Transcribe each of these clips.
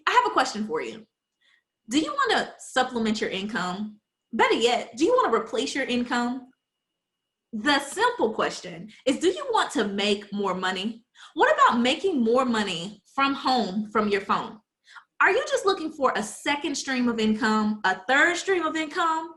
I have a question for you. Do you want to supplement your income? Better yet, do you want to replace your income? The simple question is, do you want to make more money? What about making more money from home from your phone? Are you just looking for a second stream of income, a third stream of income,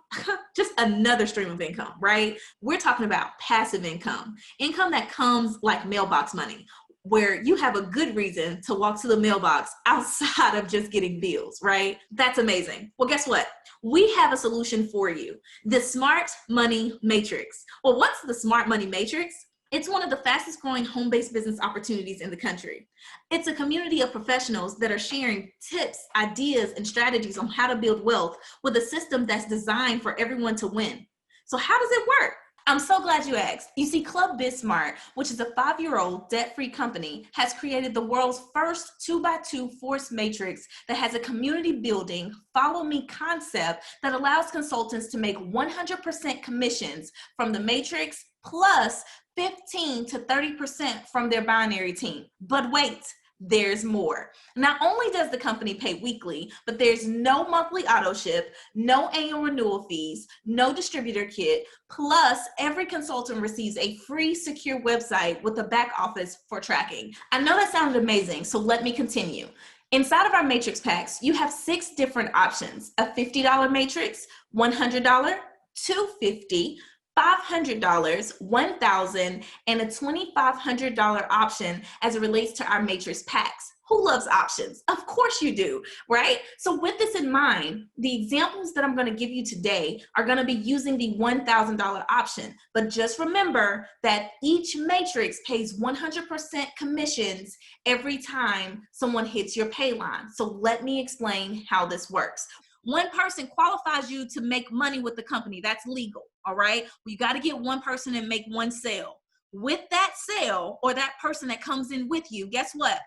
just another stream of income, right? We're talking about passive income, income that comes like mailbox money, where you have a good reason to walk to the mailbox outside of just getting bills, right? That's amazing. Well, guess what? We have a solution for you, the Smart Money Matrix. Well, what's the Smart Money Matrix? It's one of the fastest growing home-based business opportunities in the country. It's a community of professionals that are sharing tips, ideas, and strategies on how to build wealth with a system that's designed for everyone to win. So how does it work? I'm so glad you asked. You see, Club BizsSmart, which is a 5-year-old debt-free company, has created the world's first 2x2 force matrix that has a community building, follow me concept that allows consultants to make 100% commissions from the matrix plus 15 to 30% from their binary team. But wait, there's more. Not only does the company pay weekly, but there's no monthly auto ship, no annual renewal fees, no distributor kit, plus every consultant receives a free secure website with a back office for tracking. I know that sounded amazing, so let me continue. Inside of our matrix packs, you have 6 different options: a $50 matrix, $100, $250, $500, $1,000, and a $2,500 option as it relates to our matrix packs. Who loves options? Of course you do, right? So with this in mind, the examples that I'm going to give you today are going to be using the $1,000 option. But just remember that each matrix pays 100% commissions every time someone hits your pay line. So let me explain how this works. One person qualifies you to make money with the company. That's legal, all right? Well, you got to get one person and make one sale. With that sale, or that person that comes in with you, guess what?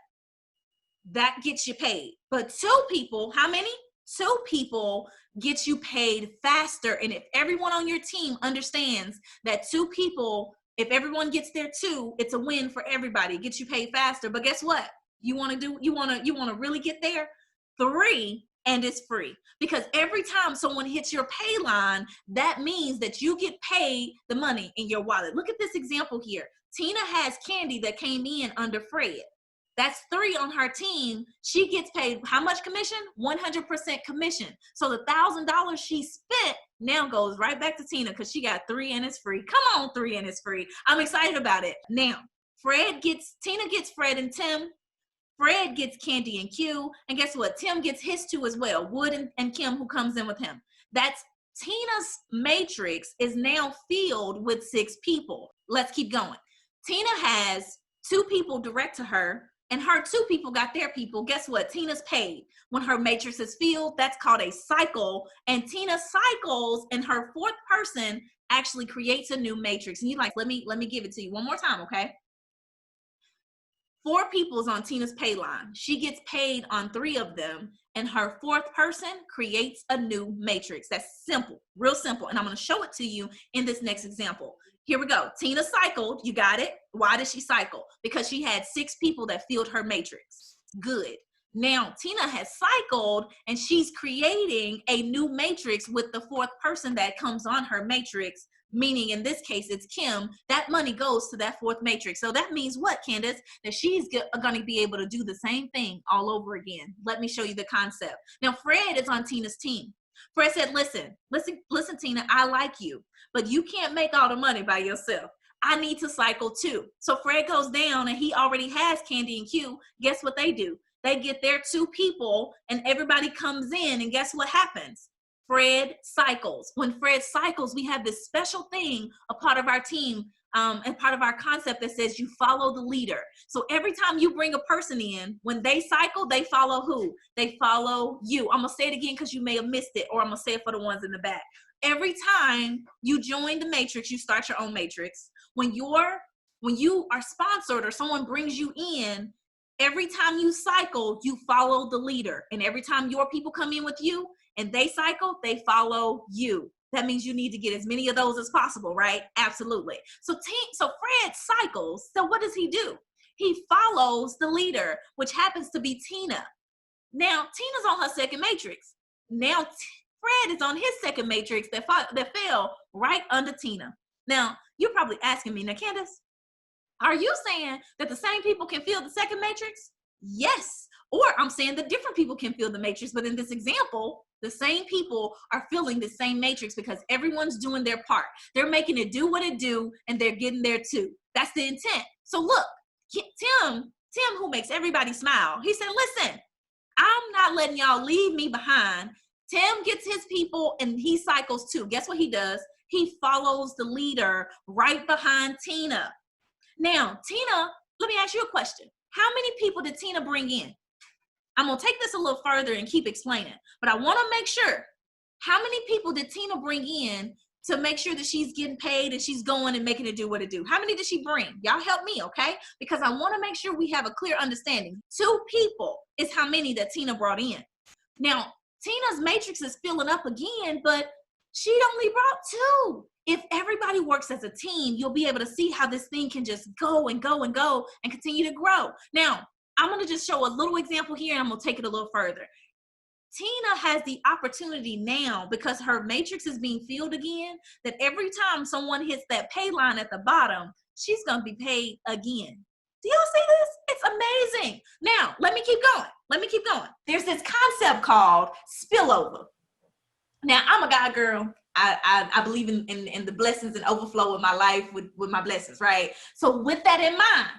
That gets you paid. But 2 people, how many? 2 people get you paid faster. And if everyone on your team understands that 2 people, if everyone gets there too, it's a win for everybody. It gets you paid faster. But guess what? You want to really get there? 3, and it's free, because every time someone hits your pay line, that means that you get paid the money in your wallet. Look at this example here. Tina has Candy that came in under Fred. That's 3 on her team. She gets paid how much commission? 100% commission. So the $1,000 she spent now goes right back to Tina, because she got 3 and it's free. Come on, 3 and it's free. I'm excited about it. Now, Tina gets Fred and Tim. Fred gets Candy and Q, and guess what? Tim gets his 2 as well, Wood and Kim, who comes in with him. That's Tina's matrix is now filled with 6 people. Let's keep going. Tina has 2 people direct to her, and her 2 people got their people. Guess what? Tina's paid. When her matrix is filled, that's called a cycle, and Tina cycles, and her 4th person actually creates a new matrix. And you're like, let me give it to you one more time, okay? 4 people's on Tina's pay line. She gets paid on 3 of them, and her 4th person creates a new matrix. That's simple, real simple. And I'm going to show it to you in this next example. Here we go. Tina cycled. You got it? Why did she cycle? Because she had 6 people that filled her matrix. Good. Now Tina has cycled, and she's creating a new matrix with the 4th person that comes on her matrix, meaning in this case it's Kim. That money goes to that 4th matrix. So that means what, Candace? That she's going to be able to do the same thing all over again. Let me show you the concept. Now Fred is on Tina's team. Fred said, listen, Tina, I like you, but you can't make all the money by yourself. I need to cycle too. So Fred goes down, and he already has Candy and Q. Guess what they do? They get their 2 people, and everybody comes in, and guess what happens? Fred cycles. When Fred cycles, we have this special thing, a part of our team, and part of our concept that says you follow the leader. So every time you bring a person in, when they cycle, they follow who? They follow you. I'm going to say it again because you may have missed it, or I'm going to say it for the ones in the back. Every time you join the matrix, you start your own matrix. When you are sponsored or someone brings you in, every time you cycle, you follow the leader. And every time your people come in with you and they cycle, they follow you. That means you need to get as many of those as possible, right? Absolutely. So Fred cycles. So what does he do? He follows the leader, which happens to be Tina. Now, Tina's on her second matrix. Now, Fred is on his second matrix that fell right under Tina. Now, you're probably asking me, now, Candace, are you saying that the same people can feel the second matrix? Yes. Or I'm saying that different people can feel the matrix, but in this example, the same people are feeling the same matrix because everyone's doing their part. They're making it do what it do, and they're getting there too. That's the intent. So look, Tim, who makes everybody smile, he said, listen, I'm not letting y'all leave me behind. Tim gets his people and he cycles too. Guess what he does? He follows the leader right behind Tina. Now, Tina, let me ask you a question. How many people did Tina bring in? I'm going to take this a little further and keep explaining, but I want to make sure. How many people did Tina bring in to make sure that she's getting paid and she's going and making it do what it do? How many did she bring? Y'all help me, okay? Because I want to make sure we have a clear understanding. 2 people is how many that Tina brought in. Now, Tina's matrix is filling up again, but she only brought 2. If everybody works as a team, you'll be able to see how this thing can just go and go and go and continue to grow. Now, I'm going to just show a little example here, and I'm going to take it a little further. Tina has the opportunity now, because her matrix is being filled again, that every time someone hits that pay line at the bottom, she's going to be paid again. Do y'all see this? It's amazing. Now, let me keep going. There's this concept called spillover. Now, I'm a God girl. I believe in the blessings and overflow of my life with my blessings, right? So with that in mind,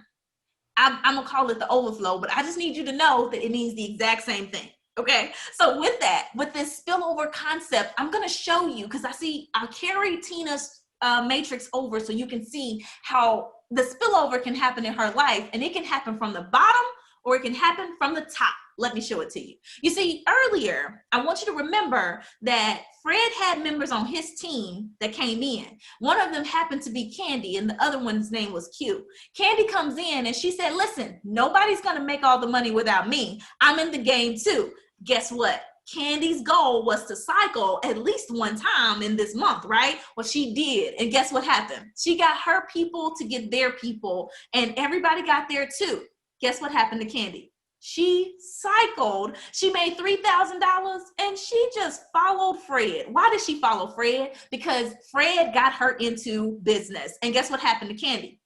I'm going to call it the overflow, but I just need you to know that it means the exact same thing. Okay, so with this spillover concept, I'm going to show you, because I'll carry Tina's matrix over so you can see how the spillover can happen in her life, and it can happen from the bottom or it can happen from the top. Let me show it to you. You see, earlier, I want you to remember that Fred had members on his team that came in. One of them happened to be Candy, and the other one's name was Q. Candy comes in and she said, listen, nobody's going to make all the money without me. I'm in the game too. Guess what? Candy's goal was to cycle at least one time in this month, right? Well, she did. And guess what happened? She got her people to get their people, and everybody got there too. Guess what happened to Candy? She cycled. She made $3,000 and she just followed Fred. Why did she follow Fred? Because Fred got her into business. And guess what happened to Candy?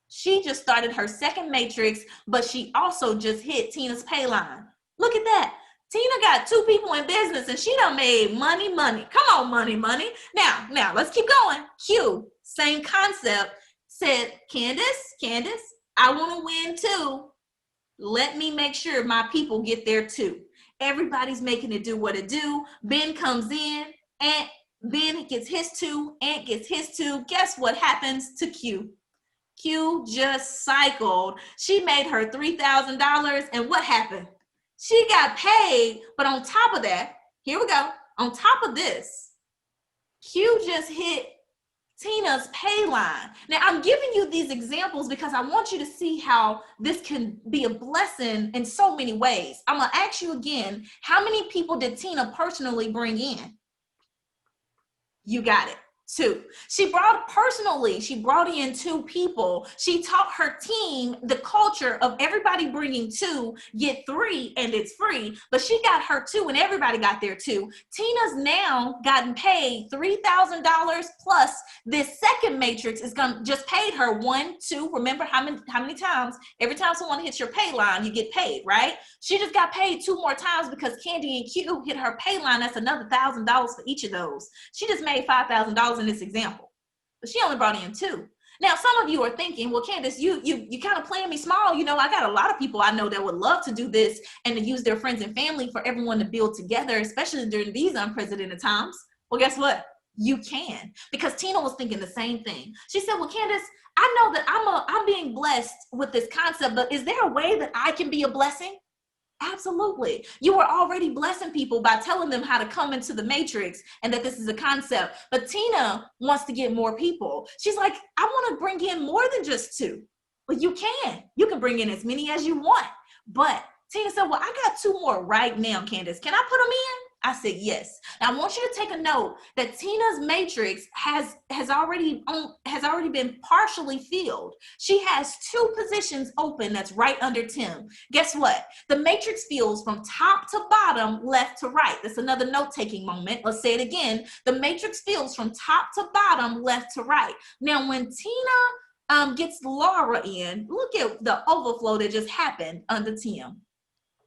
She just started her second matrix, but she also just hit Tina's pay line. Look at that. Tina got 2 people in business and she done made money. Come on, money. Now let's keep going. Q, same concept, said, Candace, I want to win too. Let me make sure my people get there too. Everybody's making it do what it do. Ben comes in, and Ben gets his 2, Ant gets his 2. Guess what happens to Q? Q just cycled. She made her $3,000, and what happened? She got paid, but on top of that, here we go. On top of this, Q just hit Tina's pay line. Now, I'm giving you these examples because I want you to see how this can be a blessing in so many ways. I'm going to ask you again, how many people did Tina personally bring in? You got it. 2. She brought in 2 people. She taught her team the culture of everybody bringing 2, get 3, and it's free. But she got her 2, and everybody got their 2. Tina's now gotten paid $3,000 plus this second matrix is gonna just paid her 1, 2. Remember how many times? Every time someone hits your pay line, you get paid, right? She just got paid 2 more times because Candy and Q hit her pay line. That's another $1,000 for each of those. She just made $5,000 in this example, but she only brought in 2. Now, some of you are thinking, well, Candace, you kind of playing me small. You know, I got a lot of people I know that would love to do this and to use their friends and family for everyone to build together, especially during these unprecedented times. Well, guess what? You can, because Tina was thinking the same thing. She said, well, Candace, I know that I'm being blessed with this concept, but is there a way that I can be a blessing? Absolutely. You were already blessing people by telling them how to come into the matrix and that this is a concept. But Tina wants to get more people. She's like, I want to bring in more than just 2. Well, you can. You can bring in as many as you want. But Tina said, well, I got 2 more right now, Candace. Can I put them in? I said, yes. Now I want you to take a note that Tina's matrix has already been partially filled. She has 2 positions open that's right under Tim. Guess what? The matrix fills from top to bottom, left to right. That's another note-taking moment. Let's say it again. The matrix fills from top to bottom, left to right. Now, when Tina gets Laura in, look at the overflow that just happened under Tim.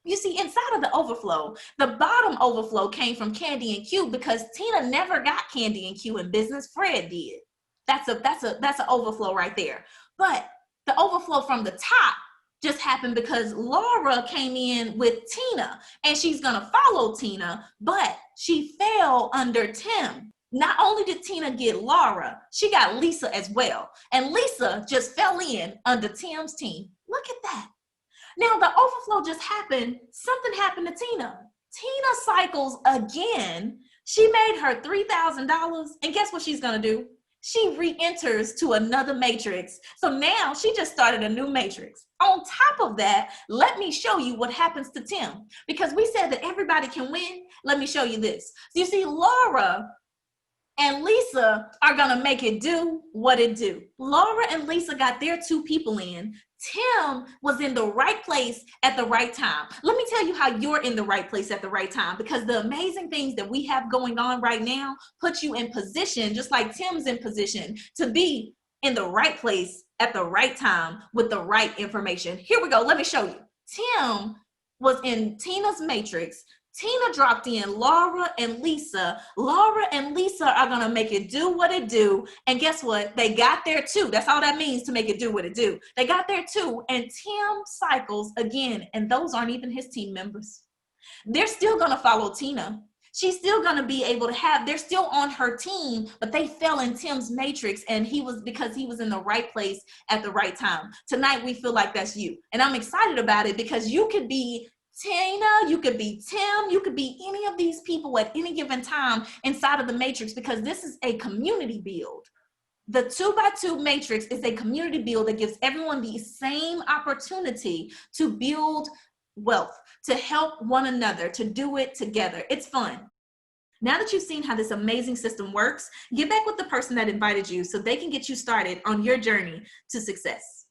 You see, inside of the overflow, the bottom overflow came from Candy and Q because Tina never got Candy and Q in business. Fred did. That's an overflow right there. But the overflow from the top just happened because Laura came in with Tina, and she's gonna follow Tina, but she fell under Tim. Not only did Tina get Laura, she got Lisa as well. And Lisa just fell in under Tim's team. Look at that. Now the overflow just happened. Something happened to Tina. Tina cycles again. She made her $3,000. And guess what she's going to do? She re-enters to another matrix. So now she just started a new matrix. On top of that, let me show you what happens to Tim. Because we said that everybody can win. Let me show you this. So you see, Laura and Lisa are going to make it do what it do. Laura and Lisa got their 2 people in. Tim was in the right place at the right time. Let me tell you how you're in the right place at the right time, because the amazing things that we have going on right now put you in position, just like Tim's in position, to be in the right place at the right time with the right information. Here we go. Let me show you. Tim was in Tina's matrix. Tina dropped in Laura and Lisa. Laura and Lisa are going to make it do what it do. And guess what? They got there too. That's all that means, to make it do what it do. They got there too. And Tim cycles again. And those aren't even his team members. They're still going to follow Tina. She's still going to be able to they're still on her team, but they fell in Tim's matrix, and because he was in the right place at the right time. Tonight, we feel like that's you. And I'm excited about it, because you could be Tina, you could be Tim, you could be any of these people at any given time inside of the matrix, because this is a community build. The 2x2 matrix is a community build that gives everyone the same opportunity to build wealth, to help one another, to do it together. It's fun. Now that you've seen how this amazing system works, get back with the person that invited you so they can get you started on your journey to success.